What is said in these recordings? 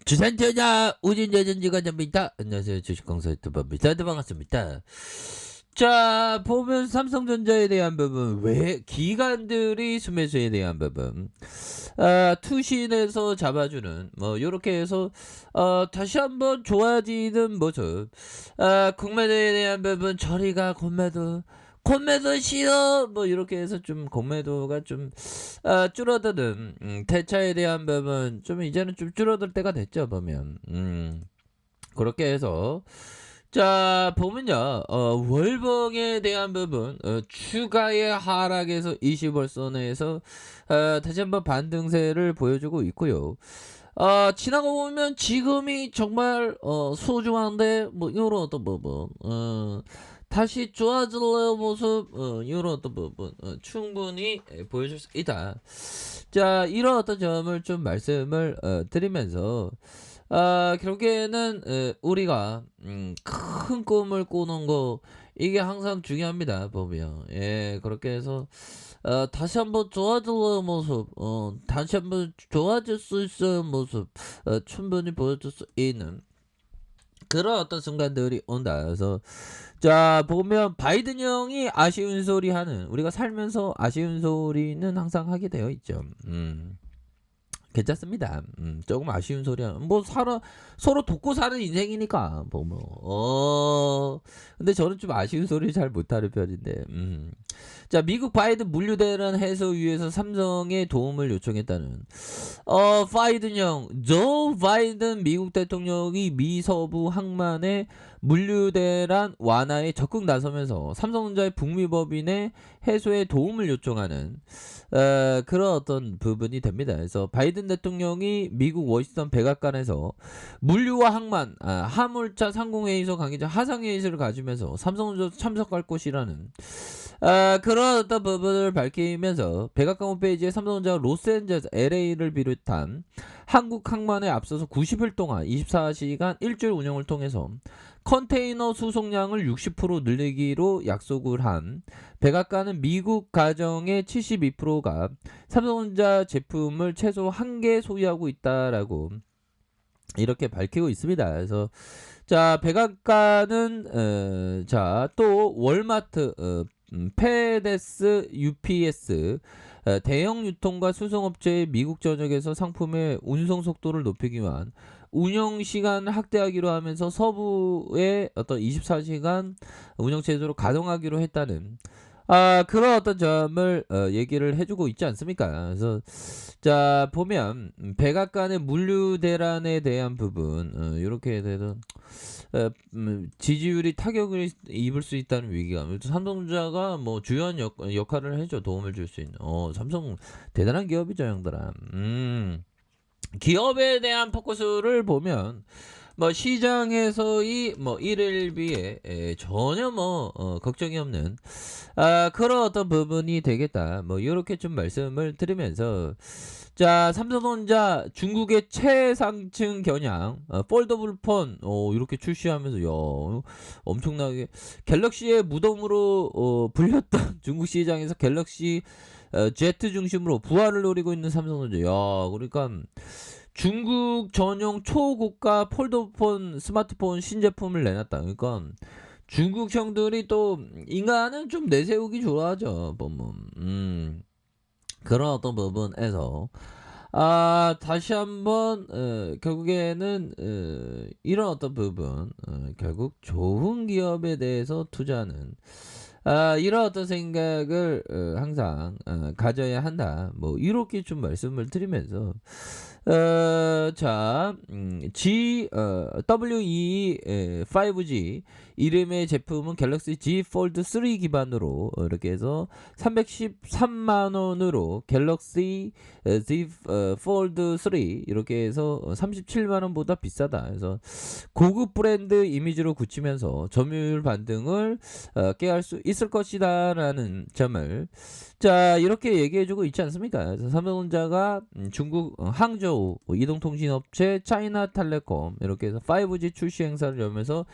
주산전자 우진자전지가 접니다. 안녕하세요. 주식공사 유튜버입니다. 반갑습니다. 자, 보면 삼성전자에 대한 부분, 왜 기관들이 순매수에 대한 부분, 투신에서 잡아주는 뭐 요렇게 해서 다시 한번 좋아지는 모습, 공매도에 대한 부분, 저리가 공매도 싫어 뭐 이렇게 해서 좀 공매도가 좀 줄어드는 대차에 대한 부분 좀 이제는 좀 줄어들 때가 됐죠 보면. 그렇게 해서 자 보면요 월봉에 대한 부분 추가의 하락에서 20월선에서 다시 한번 반등세를 보여주고 있고요. 지나고 보면 지금이 정말 소중한데 뭐 요런 어떤 부분 다시 좋아질 모습 요런 어떤 부분 충분히 보여줄 수 있다. 자 이런 어떤 점을 좀 말씀을 드리면서 결국에는 우리가 큰 꿈을 꾸는 거 이게 항상 중요합니다 보면. 예 그렇게 해서 다시 한번 좋아질 모습 다시 한번 좋아질 수 있는 모습 충분히 보여줄 수 있는 그런 어떤 순간들이 온다. 그래서 자 보면 바이든 형이 아쉬운 소리 하는, 우리가 살면서 아쉬운 소리는 항상 하게 되어 있죠. 괜찮습니다. 조금 아쉬운 소리 하는 뭐 서로 돕고 사는 인생이니까 뭐 근데 저는 좀 아쉬운 소리 잘 못하는 편인데. 자 미국 바이든 물류대란 해소 위해서 삼성에 도움을 요청했다는 바이든 형, 조 바이든 미국 대통령이 미 서부 항만의 물류대란 완화에 적극 나서면서 삼성전자의 북미 법인의 해소에 도움을 요청하는 그런 어떤 부분이 됩니다. 그래서 바이든 대통령이 미국 워싱턴 백악관에서 물류와 항만, 화물차 상공회의소 관계자 하상회의소를 가지면서 삼성전자 참석할 것이라는 그런 어떤 부분을 밝히면서 백악관 홈페이지에 삼성전자가 로스앤젤레스, LA를 비롯한 한국 항만에 앞서서 90일 동안 24시간 일주일 운영을 통해서 컨테이너 수송량을 60% 늘리기로 약속을 한 백악관은 미국 가정의 72%가 삼성전자 제품을 최소 1개 소유하고 있다라고 이렇게 밝히고 있습니다. 그래서 자 백악관은 자 또 월마트 페데스 UPS 대형 유통과 수송업체의 미국 전역에서 상품의 운송 속도를 높이기 위한 운영 시간을 확대하기로 하면서 서부의 어떤 24시간 운영 체제로 가동하기로 했다는 그런 어떤 점을 얘기를 해주고 있지 않습니까? 그래서 자 보면 백악관의 물류 대란에 대한 부분 이렇게 되던 지지율이 타격을 입을 수 있다는 위기감. 삼성전자가 뭐 주요한 역할을 해줘, 도움을 줄 수 있는. 삼성 대단한 기업이죠 형들아. 기업에 대한 포커스를 보면 뭐 시장에서의 뭐 1일비에 전혀 뭐 걱정이 없는 그런 어떤 부분이 되겠다. 뭐 이렇게 좀 말씀을 드리면서 자 삼성전자 중국의 최상층 겨냥 폴더블 폰 이렇게 출시하면서 야 엄청나게 갤럭시의 무덤으로 불렸던 중국 시장에서 갤럭시 Z 중심으로 부활을 노리고 있는 삼성전자. 야 그러니까 중국 전용 초고가 폴더폰 스마트폰 신제품을 내놨다. 그러니까 중국 형들이 또 인간은 좀 내세우기 좋아하죠. 보면 그런 어떤 부분에서 다시 한번 결국에는 이런 어떤 부분 결국 좋은 기업에 대해서 투자하는 이런 어떤 생각을 항상 가져야 한다. 뭐 이렇게 좀 말씀을 드리면서 자 WE 5G 이름의 제품은 갤럭시 Z 폴드 3 기반으로 이렇게 해서 313만 원으로 갤럭시 Z 폴드 3 이렇게 해서 37만 원보다 비싸다. 그래서 고급 브랜드 이미지로 굳히면서 점유율 반등을 깨할 수 있을 것이다라는 점을 자 이렇게 얘기해주고 있지 않습니까? 그래서 삼성전자가 중국 항저우 이동통신업체 차이나텔레콤 이렇게 해서 5G 출시 행사를 열면서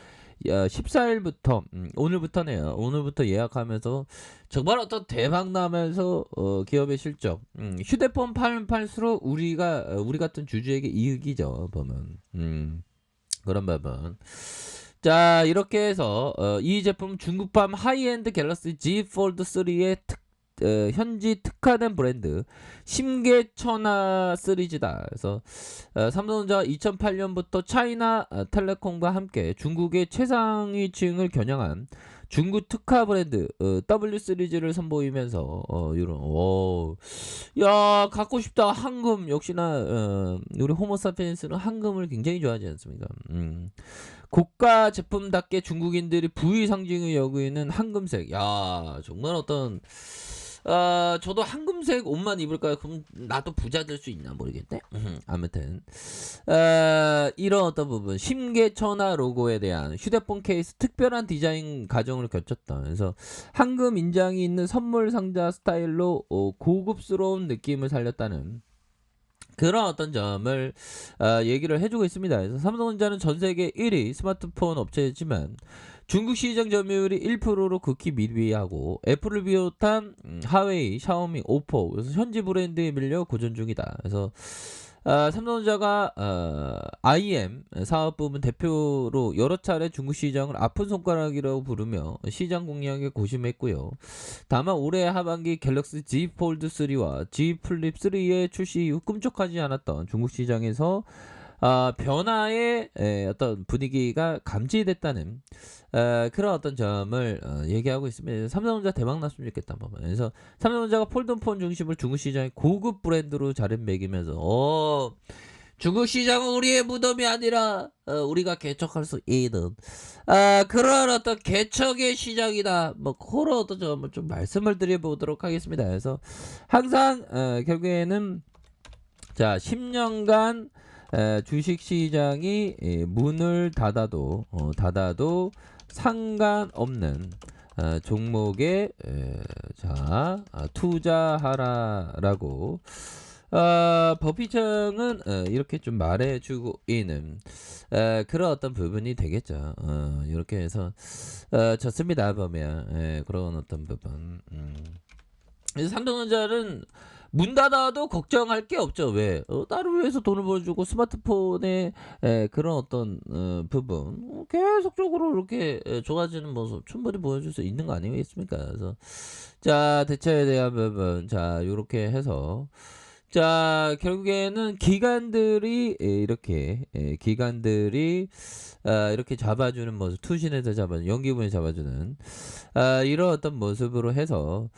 14일부터 오늘부터네요. 오늘부터 예약하면서 정말 어떤 대박 나면서 기업의 실적, 휴대폰 팔면 팔수록 우리 같은 주주에게 이익이죠. 보면 그런 부분. 자, 이렇게 해서 이 제품 중국판 하이엔드 갤럭시 Z 폴드 3의 현지 특화된 브랜드 심계천하 시리즈다. 그래서 삼성전자가 2008년부터 차이나 텔레콤과 함께 중국의 최상위층을 겨냥한 중국 특화 브랜드 W 시리즈를 선보이면서 이런 야 갖고 싶다 황금. 역시나 우리 호모사피엔스는 황금을 굉장히 좋아하지 않습니까? 고가 제품답게 중국인들이 부의 상징을 여기는 황금색. 야 정말 어떤 저도 황금색 옷만 입을까요? 그럼 나도 부자 될 수 있나 모르겠네. 아무튼 이런 어떤 부분 심계천하 로고에 대한 휴대폰 케이스 특별한 디자인 과정을 거쳤다. 그래서 황금 인장이 있는 선물 상자 스타일로 고급스러운 느낌을 살렸다는 그런 어떤 점을 얘기를 해주고 있습니다. 그래서 삼성전자는 전세계 1위 스마트폰 업체이지만 중국 시장 점유율이 1%로 극히 미비하고 애플을 비롯한 하웨이, 샤오미, 오포 그래서 현지 브랜드에 밀려 고전 중이다. 그래서 삼성전자가 IM 사업 부문 대표로 여러 차례 중국 시장을 아픈 손가락이라고 부르며 시장 공략에 고심했고요. 다만 올해 하반기 갤럭시 Z 폴드 3와 Z 플립 3의 출시 이후 꿈쩍하지 않았던 중국 시장에서 변화의 어떤 분위기가 감지됐다는 그런 어떤 점을 얘기하고 있습니다. 삼성전자 대박 났으면 좋겠다. 그래서 삼성전자가 폴드폰 중심으로 중국 시장의 고급 브랜드로 자리매기면서 중국 시장은 우리의 무덤이 아니라 우리가 개척할 수 있는 그런 어떤 개척의 시장이다. 뭐 그런 어떤 점을 좀 말씀을 드려보도록 하겠습니다. 그래서 항상 결국에는 자 10년간 주식시장이 문을 닫아도 상관없는 종목에 투자하라라고 법인청은 이렇게 좀 말해주고 있는 그런 어떤 부분이 되겠죠. 이렇게 해서 좋습니다. 보면 그런 어떤 부분. 그래서 삼성전자는 문 닫아도 걱정할 게 없죠. 왜? 나를 위해서 돈을 벌어주고 스마트폰에 그런 어떤 부분 계속적으로 이렇게 좋아지는 모습 충분히 보여줄 수 있는 거 아니겠습니까? 그래서 자 대처에 대한 부분 자 이렇게 해서 자 결국에는 기관들이 이렇게 잡아주는 모습 투신에서 잡아주는 연기분에 잡아주는 이런 어떤 모습으로 해서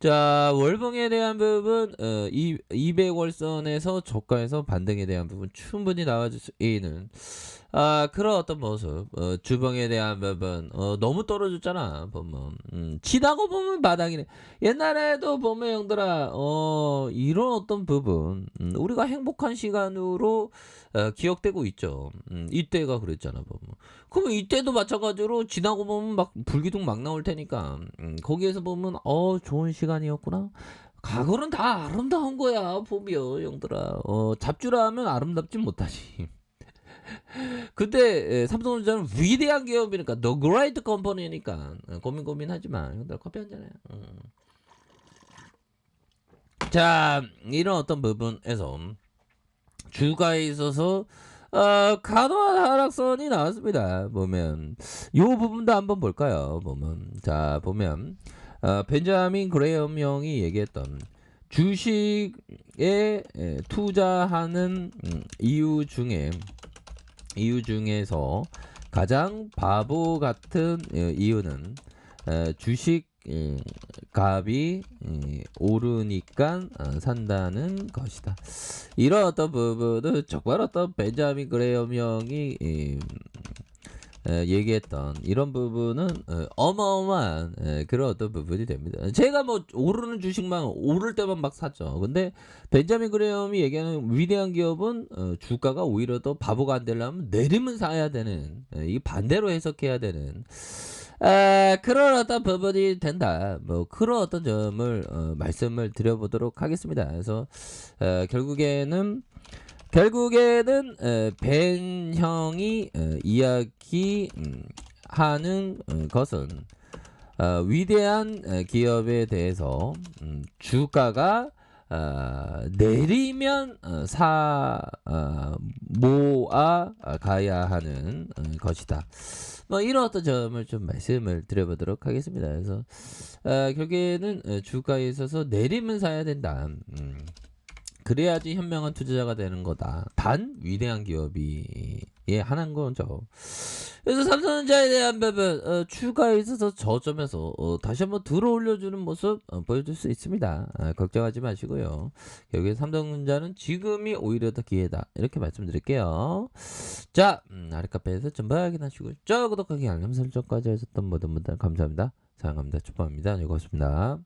자 월봉에 대한 부분 200월선에서 저가에서 반등에 대한 부분 충분히 나와줄 수 있는 그런 어떤 모습 주봉에 대한 부분 너무 떨어졌잖아 보면 치다고 보면 바닥이네. 옛날에도 보면 형들아 이런 어떤 부분 우리가 행복한 시간으로 기억되고 있죠. 이때가 그랬잖아 보면. 그러면 이때도 마찬가지로 지나고 보면 막 불기둥 막 나올 테니까 거기에서 보면 좋은 시간이었구나. 과거는 다 아름다운 거야 보면 형들아. 잡주라 하면 아름답진 못하지. 근데 삼성전자는 위대한 기업이니까 The Great Company니까 고민하지마. 형들 커피 한잔해. 자 이런 어떤 부분에서 주가에 있어서 과도한 하락선이 나왔습니다. 보면 요 부분도 한번 볼까요? 보면 벤자민 그레엄 형이 얘기했던 주식에 투자하는 이유 중에서 가장 바보 같은 이유는 주식 값이 오르니까 산다는 것이다. 이런 어떤 부분은 정말 어떤 벤자민 그레엄 형이 얘기했던 이런 부분은 어마어마한 그런 어떤 부분이 됩니다. 제가 뭐 오르는 주식만 오를 때만 막 샀죠. 근데 벤자민 그레엄이 얘기하는 위대한 기업은 주가가 오히려 더 바보가 안 되려면 내리면 사야 되는 이 반대로 해석해야 되는 그런 어떤 부분이 된다. 뭐 그런 어떤 점을 말씀을 드려보도록 하겠습니다. 그래서 결국에는 벤 형이 이야기 하는 것은 위대한 기업에 대해서 주가가 내리면 모아 가야 하는 것이다. 뭐 이런 어떤 점을 좀 말씀을 드려보도록 하겠습니다. 그래서 결국에는 주가에 있어서 내리면 사야 된다. 그래야지 현명한 투자자가 되는 거다. 단 위대한 기업이 하나인 거죠. 그래서 삼성전자에 대한 부분 추가에 있어서 저점에서 다시 한번 들어올려주는 모습 보여줄 수 있습니다. 걱정하지 마시고요. 결국에 삼성전자는 지금이 오히려 더 기회다. 이렇게 말씀드릴게요. 자, 아랫카페에서 전부 확인하시고 구독하기 알람 설정까지 하셨던 모든 분들 감사합니다. 사랑합니다. 축복합니다. 즐거웠습니다.